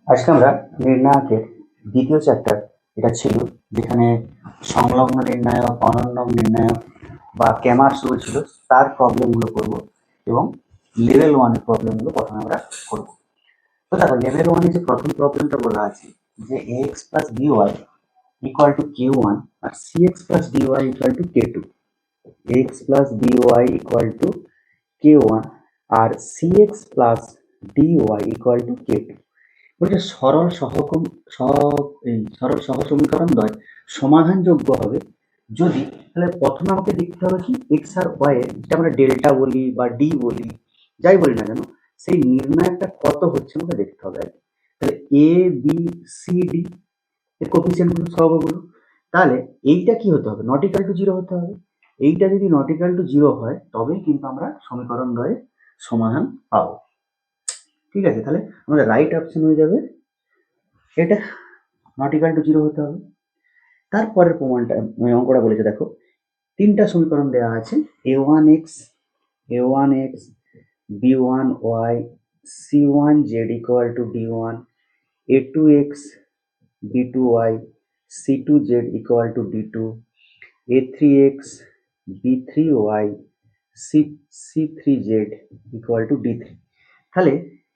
আজকে আমরা নির্ণায়কের দ্বিতীয় চ্যাপ্টার এটা ছিল, যেখানে সংলগ্ন নির্ণায়ক, অনন্য নির্ণায়ক বা ক্যামার শুরু ছিল, তার প্রবলেমগুলো করব এবং লেভেল ওয়ানের প্রবলেমগুলো প্রথমে আমরা করব। তো দেখো, লেভেল ওয়ানে যে প্রথম প্রবলেমটা বলা আছে যে ax plus by equal to q1 আর cx plus dy equal to k2, ax plus by equal to k1 আর cx plus dy equal to k2। বলছে সরল সহ সমীকরণ দ্বয় সমাধানযোগ্য হবে যদি, তাহলে প্রথমে আমাকে দেখতে হবে কি এক্স আর ওয়াই এর, যেটা আমরা ডেল্টা বলি বা ডি বলি, যাই বলি না কেন, সেই নির্ণায়কটা কত হচ্ছে আমাকে দেখতে হবে আগে। তাহলে এ বি সি ডি এর কোফিসিয়েন্ট গুলো সহগগুলো, তাহলে এইটা কি হতে হবে, নট ইকাল টু জিরো হতে হবে। এইটা যদি নট ইকাল টু জিরো হয় তবেই কিন্তু আমরা সমীকরণ দ্বয়ের সমাধান পাবো। ঠিক আছে, তাহলে আমাদের রাইট অপশন হয়ে যাবে এটা, নট ইকাল টু জিরো হতে হবে। তারপরের প্রমাণটা অঙ্কটা বলেছে, দেখো তিনটা সমীকরণ দেওয়া আছে, a1x b1y c1z equal to d1, a2x b2y c2z equal to d2, a3x b3y c3z equal to d3। তাহলে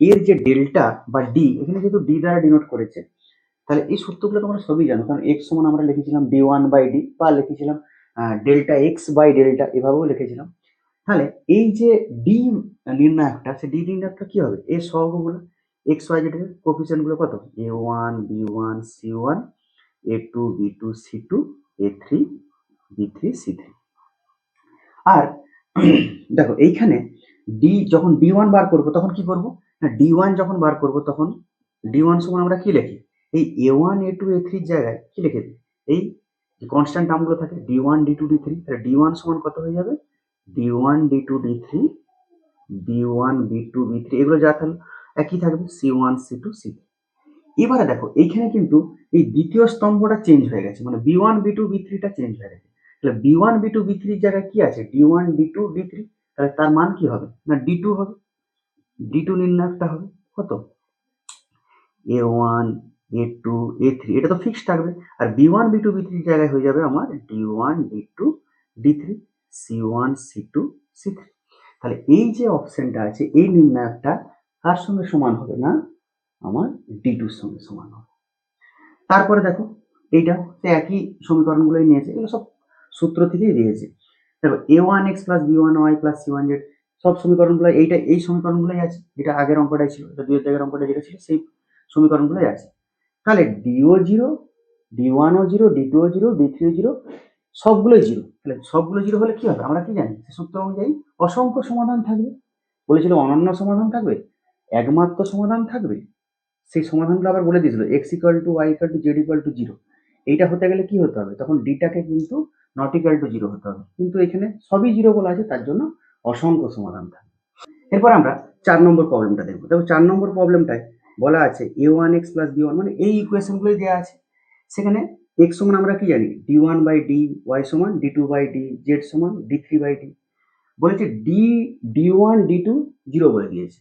এর যে ডেল্টা বা ডি, এখানে যেহেতু ডি দ্বারা ডিনোট করেছে, তাহলে এই সূত্রগুলো তোমরা সবই জানো, কারণ এক্স সমান আমরা লিখেছিলাম ডি ওয়ান বাই ডি, বা লিখেছিলাম ডেল্টা এক্স বাই ডেল্টা, এভাবেও লিখেছিলাম। তাহলে এই যে ডি নির্ণায়কটা, সেই ডি নির্ণায়কটা কি হবে, এর সহগগুলো এক্স ওয়াই জেড এর কোফিসিয়েন্ট গুলো কত, a one b one c one, a two b two c two, a three b three c three. আর দেখো এইখানে ডি যখন ডি ওয়ান বার করবো তখন কি করবো না, ডি ওয়ান যখন বার করবো তখন ডি ওয়ান সমান আমরা কি লিখি, এই এ ওয়ান এ টু এ থ্রির জায়গায় কি লিখে দিই, এই কনস্ট্যান্ট টার্মগুলো থাকে D one D two D three, তাহলে ডি ওয়ান সমান কত হয়ে যাবে, D one D two D three, B one B two B three, এগুলো যা থাকলে একই থাকবে, C one C two C three. এবারে দেখো এইখানে কিন্তু এই দ্বিতীয় স্তম্ভটা চেঞ্জ হয়ে গেছে, মানে b one B two b থ্রিটা চেঞ্জ হয়ে গেছে। তাহলে b one B two b থ্রির জায়গায় কি আছে, d one D two D three, তাহলে তার মান কি হবে না, ডি টু হবে, ডি টু নির্ণায়কটা হবে কত, a one a two a three, এটা তো ফিক্সড থাকবে। আর b one B two b থ্রির জায়গায় হয়ে যাবে আমার d one D two D three, C one C two C three. তাহলে এই যে অপশনটা আছে, এই নির্ণায়কটা কার সঙ্গে সমান হবে না, আমার ডি টুর সঙ্গে সমান হবে। তারপরে দেখো এইটা সে একই সমীকরণগুলোই নিয়েছে, এগুলো সব সূত্র থেকেই দিয়েছে। দেখো a one x plus b one y plus c one z, সব সমীকরণগুলো এইটা, এই সমীকরণগুলোই আছে, যেটা আগের অঙ্কটাই ছিল, এটা দুইয়ের জায়গার অঙ্কটা যেটা ছিল সেই সমীকরণগুলোই আছে। তাহলে ডিও জিরো, ডি ওয়ানও জিরো, ডি টুও জিরো, ডি থ্রিও জিরো, সবগুলোই জিরো। তাহলে সবগুলো জিরো হলে কি হবে, আমরা কি জানি সূত্র অনুযায়ী অসংখ্য সমাধান থাকবে। বলেছিল অনন্য সমাধান থাকবে, একমাত্র সমাধান থাকবে, সেই সমাধানগুলো আবার বলে দিয়েছিল X equal to Y equal to Z equal to zero. এইটা হতে গেলে কি হতে হবে, তখন ডিটাকে কিন্তু নট ইকুয়াল টু জিরো হতে হবে, কিন্তু এখানে সবই জিরো বলা আছে, তার জন্য অসংখ্য সমাধান থাকবে। এরপর আমরা 4 নম্বর প্রবলেমটা দেখবো। দেখো 4 নম্বর প্রবলেমটায় বলা আছে a one x plus b one, মানে এই ইকুয়েশনগুলোই দেওয়া আছে। সেখানে এক্স সমান আমরা কি জানি, d one by d y সমান d two by d z সমান ডি থ্রি বাই ডি। বলেছে d d one D two zero বলে দিয়েছে,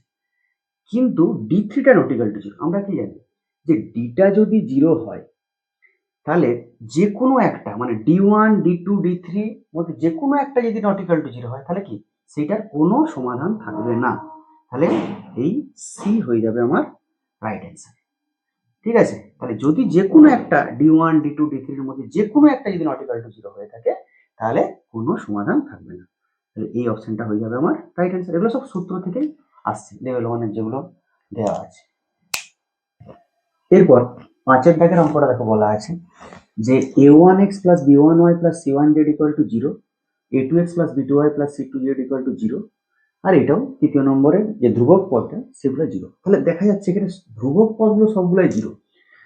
কিন্তু ডি থ্রিটা নট ইকুয়াল টু জিরো। আমরা কি জানি যে ডিটা যদি জিরো হয় তাহলে যে কোনো একটা, মানে D one D two D three মধ্যে যে কোনো একটা যদি নট ইকুয়াল টু জিরো হয় তাহলে কি সেটার কোনো সমাধান থাকবে না। তাহলে এই সি হয়ে যাবে আমার রাইট অ্যান্সার। ঠিক আছে, তাহলে যদি যে কোনো একটা D one D two D থ্রির মধ্যে যে কোনো একটা যদি নট ইকুয়াল টু জিরো হয়ে থাকে তাহলে কোনো সমাধান থাকবে না। তাহলে এই অপশনটা হয়ে যাবে আমার রাইট অ্যান্সার। এগুলো সব সূত্র থেকেই আসছে, লেভেল ওয়ানের যেগুলো দেওয়া আছে। এরপর 5-এর দাগের অঙ্কটা দেখো, বলা আছে যে a one x plus b one y plus c one z equal to zero, a two x plus b two y plus c two Z equal to zero, আর এটাও তৃতীয় নম্বরের যে ধ্রুবক পদটা সেগুলো জিরো। তাহলে দেখা যাচ্ছে এখানে ধ্রুবক পদগুলো সবগুলোই জিরো।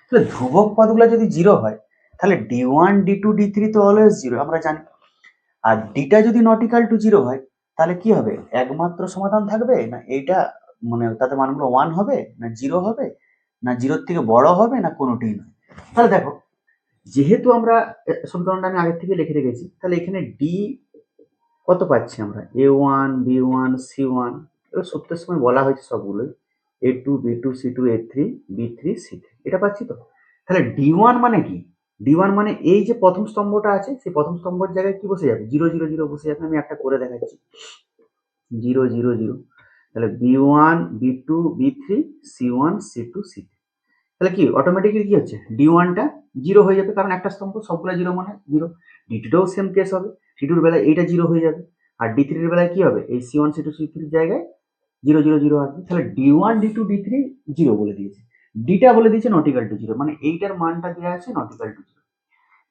তাহলে ধ্রুবক পদগুলো যদি জিরো হয় তাহলে D one D two D three তো অলওয়েজ জিরো আমরা জানি, আর ডিটা যদি নট ইকাল টু জিরো হয় তাহলে কি হবে, একমাত্র সমাধান থাকবে না এইটা, মানে তাতে মানগুলো ওয়ান হবে না জিরো হবে না জিরোর থেকে বড় হবে না কোনোটিই নয়। তাহলে দেখো যেহেতু আমরা সমীকরণটা আমি আগের থেকে লিখে রেখেছি, তাহলে এখানে ডি কত পাচ্ছি আমরা, a one b one c one, এগুলো সূত্রের সময় বলা হয়েছে সবগুলোই, A2 B2 C2 A3 B3 C3 এটা পাচ্ছি তো। তাহলে D1 মানে কি? D1 মানে এই যে প্রথম স্তম্ভটা আছে সেই প্রথম স্তম্ভের জায়গায় কি বসে যাবে? 0 0 0 বসে যাবে। আমি একটা করে দেখাচ্ছি 0 0 0। তাহলে B1 B2 B3 C1 C2 C3। তাহলে কি অটোমেটিক্যালি কি হচ্ছে? D1 টা 0 হয়ে যাবে, কারণ একটা স্তম্ভ সবগুলা 0 মানে 0। D2টাও সেম কেস হবে, C2 এর বেলায় এইটা 0 হয়ে যাবে, আর D3 এর বেলায় কি হবে? এই C1 C2 C3 এর জায়গায় 0 0 0 আসবে। তাহলে D1 D2 D3 0 বলে দিয়েছে, ডিটা বলে দিয়েছে নট ইকুয়াল টু 0, মানে এইটার মানটা দেওয়া আছে নট ইকুয়াল টু 0।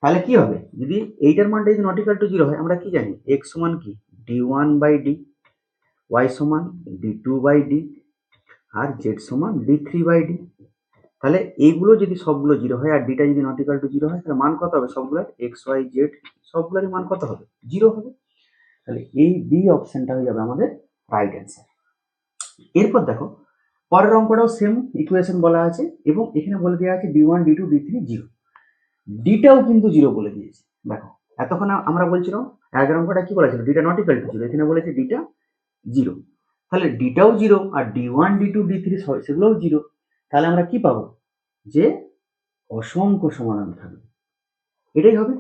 তাহলে কি হবে? যদি এইটার মানটা যদি নট ইকুয়াল টু 0 হয়, আমরা কি জানি? x সমান কি D1 বাই D, y সমান D2 by D, R z সমান D3 বাই D। তাহলে এইগুলো যদি সবগুলো 0 হয় আর ডিটা যদি নট ইকুয়াল টু 0 হয়, তাহলে মান কত হবে? সবগুলোর x y z সবগুলোরই মান কত হবে? 0 হবে। তাহলে এই বি অপশনটা হয়ে যাবে আমাদের রাইট অ্যান্সার। এরপর দেখো পরের অঙ্কটাও সেম ইকুয়েশন বলা আছে, এবং এখানে বলে দেওয়া আছে D1 D2 D3 0, ডিটাও কিন্তু 0 বলে দিয়েছে। দেখো এতক্ষণ আমরা বলছিলাম আগের অঙ্কটা কি বলেছিল? ডিটা নট ইকুয়াল টু 0, এখানে বলেছে ডিটা 0। তাহলে ডিটাও 0 আর D1 D2 D3 সেগুলোও 0। তাহলে আমরা কি পাবো? যে অসংখ্য সমাধান থাকবে, এটাই হবে।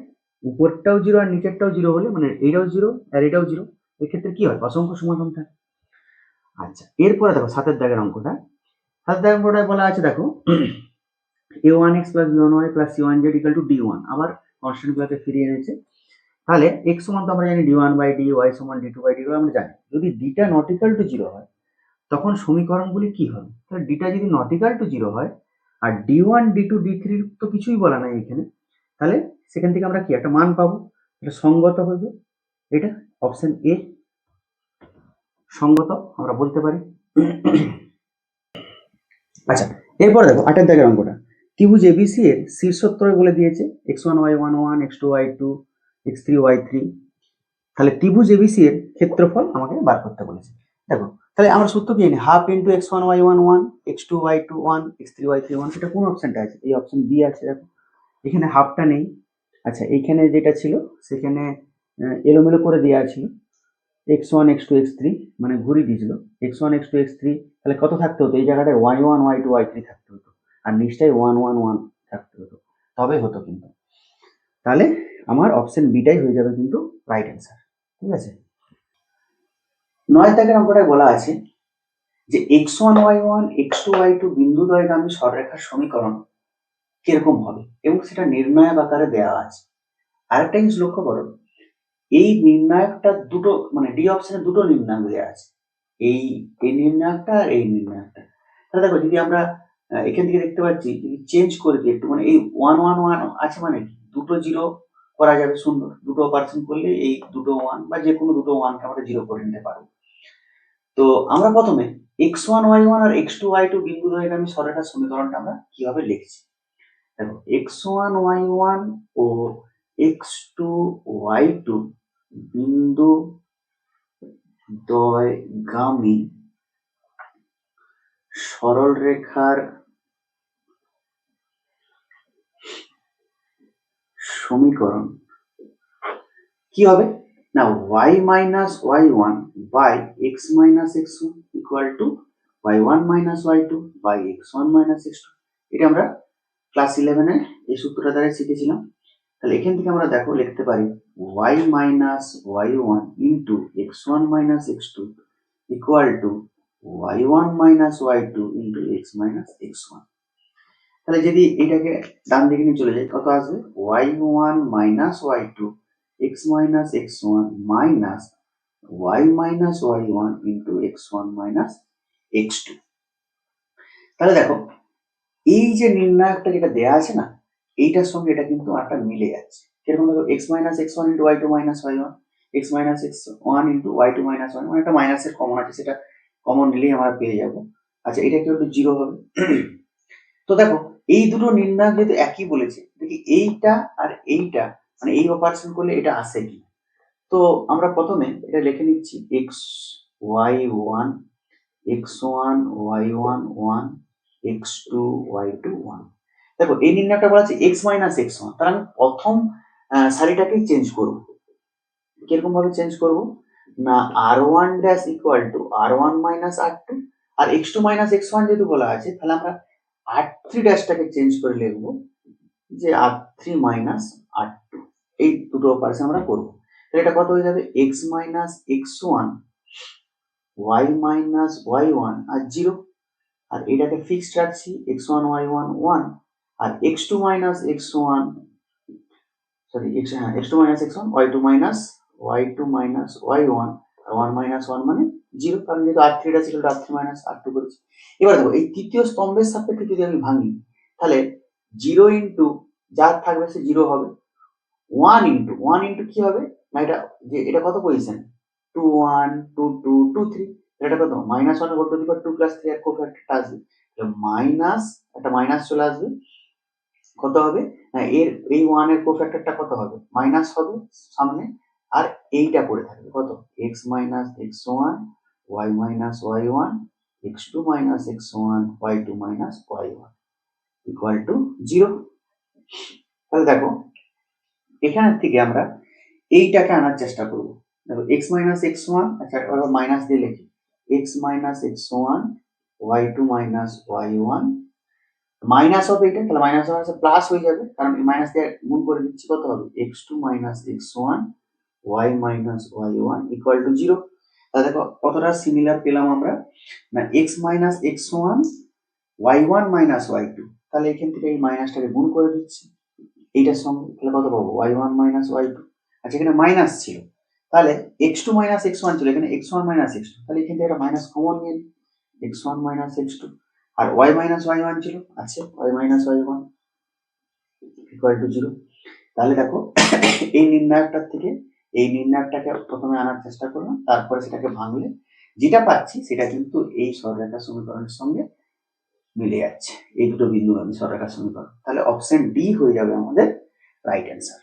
উপরটাও 0 আর নিচেরটাও 0 হলে, মানে এইটাও 0 আর এটাও 0, এক্ষেত্রে কি হয়? অসংখ্য সমাধান থাকে। আচ্ছা, এরপরে দেখো 7 দাগের অঙ্কটা। 7 দাগের অঙ্কটায় বলা আছে দেখো a1x plus b1y plus c1z equal to d1, আবার কনস্ট্যান্ট গুলোকে ফিরিয়ে এনেছে। তাহলে x সমান তো আমরা জানি d1 বাই d, y সমান d2 বাই d আমরা জানি। যদি ডিটা নট ইকুয়াল টু 0 হয় তখন সমীকরণগুলি কি হবে? তাহলে ডিটা যদি নট ইকুয়াল টু 0 হয় আর d1 d2 d3 তো কিছুই বলা নাই এখানে, তাহলে সেখান থেকে আমরা কি একটা মান পাবো? এটা সঙ্গত হবে, এটা অপশন এ সঙ্গত আমরা বলতে পারি। আচ্ছা, এরপরে দেখো 8 দাগের অঙ্কটা। ত্রিভুজ এবিসি এর শীর্ষত্রয় বলে দিয়েছে x1 y1 1 x2 y2 x3 y3। তাহলে ত্রিভুজ এবিসি এর ক্ষেত্রফল আমাকে বার করতে বলেছে। দেখো তাহলে আমরা সূত্র কি জানি? Half into x1 y1 1 x2 y2 1 x3 y3 1। এটা কোন অপশনটা আছে? এই অপশন বি আছে। দেখো এখানে হাফটা নেই। আচ্ছা, এইখানে যেটা ছিল সেখানে এলোমেলো করে দেওয়া ছিল, x1 x2 x3 মানে ঘুরিয়ে দিয়েছিল x1 x2 x3। তাহলে কত থাকতে হতো? এই জায়গাটায় y1 y2 y3 থাকতে হতো, আর নিচটায় 1 1 1 থাকতে হতো, তবে হতো কিন্তু। তাহলে আমার অপশন বিটাই হয়ে যাবে কিন্তু রাইট অ্যান্সার। ঠিক আছে। 9 দাগের অঙ্কটায় বলা আছে যে x1 y1 x2 y2 বিন্দুদ্বয়গামী সরলরেখার সমীকরণ কিরকম হবে, এবং সেটা নির্ণায়ক আকারে দেওয়া আছে। আরেকটা জিনিস লক্ষ্য করো, এই নির্ণায়কটা দুটো, মানে ডি অপশনে দুটো নির্ণায়ক দেওয়া আছে, এই নির্ণায়কটা আর এই নির্ণায়কটা। তাহলে দেখো যদি আমরা এখান থেকে দেখতে পাচ্ছি, যদি চেঞ্জ করে দিই একটু, মানে এই 1 1 1 আছে মানে কি দুটো 0 করা যাবে, সুন্দর। দুটো অপারেশন করলে এই দুটো 1 বা যে কোনো দুটো 1 কে আমরা 0 করে নিতে পারবো। তো আমরা প্রথমে x1 y1 আর x2 y2 বিন্দুদ্বয়গামী সরলরেখার সমীকরণটা আমরা কিভাবে লিখছি? দেখো x1 y1 ও x2 y2 বিন্দুদ্বয়গামী সরলরেখার সমীকরণ কি হবে না? y minus y1 by x minus x1 equal to y1 minus y2 by x1 minus x2। এটা আমরা ক্লাস 11 এ এই সূত্রটা দ্বারা শিখেছিলাম। তাহলে এখান থেকে আমরা দেখো লিখতে পারি y minus y1 into x1 minus x2 equal to y1 minus y2 into x minus x1। তাহলে যদি এটাকে ডান দিকে নিয়ে চলে যাই, কত আসবে? y1 minus y2 x minus x1 minus y minus y1 into x1 minus x2। তাহলে দেখো এই যে নির্ণায়কটা যেটা দেয়া আছে না, এইটার সঙ্গে এটা কিন্তু একটা মিলে যাচ্ছে। কিরকম? দেখো x minus x1 into y2 minus y1 x minus x1 into y2 minus y1, মানে একটা মাইনাসের কমন আছে, সেটা কমন নিলেই আমরা পেয়ে যাব। আচ্ছা, এটা কি একটু 0 হবে? তো দেখো এই দুটো নির্ণায়ক যেহেতু একই বলেছে, দেখি এইটা আর এইটা মানে এই অপারেশন করলে এটা আসে কি। তো আমরা প্রথমে এটা লিখে নিচ্ছি x y1 x1 y1 1 x2 y2 1। দেখো এই নির্ণয়টা বলা আছে x minus x1, তাহলে আমি প্রথম সারিটাকে চেঞ্জ করব। কিরকম ভাবে চেঞ্জ করব না? r1 dash equal to r1 minus r2 আর x2 মাইনাস x1 যেহেতু বলা আছে, তাহলে আমরা r3 ড্যাশটাকে চেঞ্জ করে লিখবো যে r3 মাইনাস r2, এই দুটো অপারেশন আমরা করবো। তাহলে এটা কত হয়ে যাবে, x minus x1 y minus y1 আর 0, আর এটাকে ফিক্সড রাখছি x1 y1 1, আর x2 minus x1 sorry x2 minus x1 y2 minus y1 আর 1 মাইনাস 1 মানে 0, কারণ যেহেতু r3 টা ছিল r3 মাইনাস r2 করেছি। এবার দেখো এই তৃতীয় স্তম্ভের সাপেক্ষে যদি আমি ভাঙি, তাহলে 0 ইন্টু যার থাকবে সে 0 হবে, 1 ইন্টু কি হবে না, এটা যে এটা কত পজিশন 2 1 2 2 2 3, এটা কত মাইনাস 1 এর whole to the power 2 plus 3 এর কোফ্যাক্টরটা আসবে, মাইনাস একটা মাইনাস চলে আসবে, কত হবে না এর এই 1 এর কোফ্যাক্টরটা কত হবে, মাইনাস হবে সামনে, আর এইটা পড়ে থাকবে কত x minus x1 y minus y1 x2 minus x1 y2 minus y1 equal to 0। তাহলে দেখো এখান থেকে আমরা এইটাকে আনার চেষ্টা করব। দেখো x মাইনাস x1, আচ্ছা ওরা মাইনাস দিয়ে লিখি x minus x1 y2 minus y1, minus হবে এটা, তাহলে মাইনাস মাইনাস প্লাস হয়ে যাবে, কারণ মাইনাস দিয়ে গুণ করে দিচ্ছি, কত হবে x2 minus x1 y minus y1 equal to 0। তাহলে দেখো কতটা সিমিলার পেলাম আমরা না, x minus x1 y1 minus y2, তাহলে এখান থেকে এই মাইনাসটাকে গুণ করে দিচ্ছি এইটার সঙ্গে, তাহলে কত পাবো y1 মাইনাস y2, আচ্ছা এখানে মাইনাস ছিল, তাহলে x2 মাইনাস x1 ছিল, এখানে x1 মাইনাস x2, তাহলে এখান থেকে একটা মাইনাস কমন নিয়ে নিই, x1 মাইনাস x2, আর y মাইনাস y1 ছিল, আছে y minus y1 equal to 0। তাহলে দেখো এই নির্ণায়কটার থেকে এই নির্ণায়কটাকে প্রথমে আনার চেষ্টা করলাম, তারপরে সেটাকে ভাঙলে যেটা পাচ্ছি সেটা কিন্তু এই সরলরেখা সমীকরণের সঙ্গে মিলে যাচ্ছে, এই দুটো বিন্দুগামী সরলরেখা সমীকরণ। তাহলে অপশন ডি হয়ে যাবে আমাদের রাইট অ্যান্সার।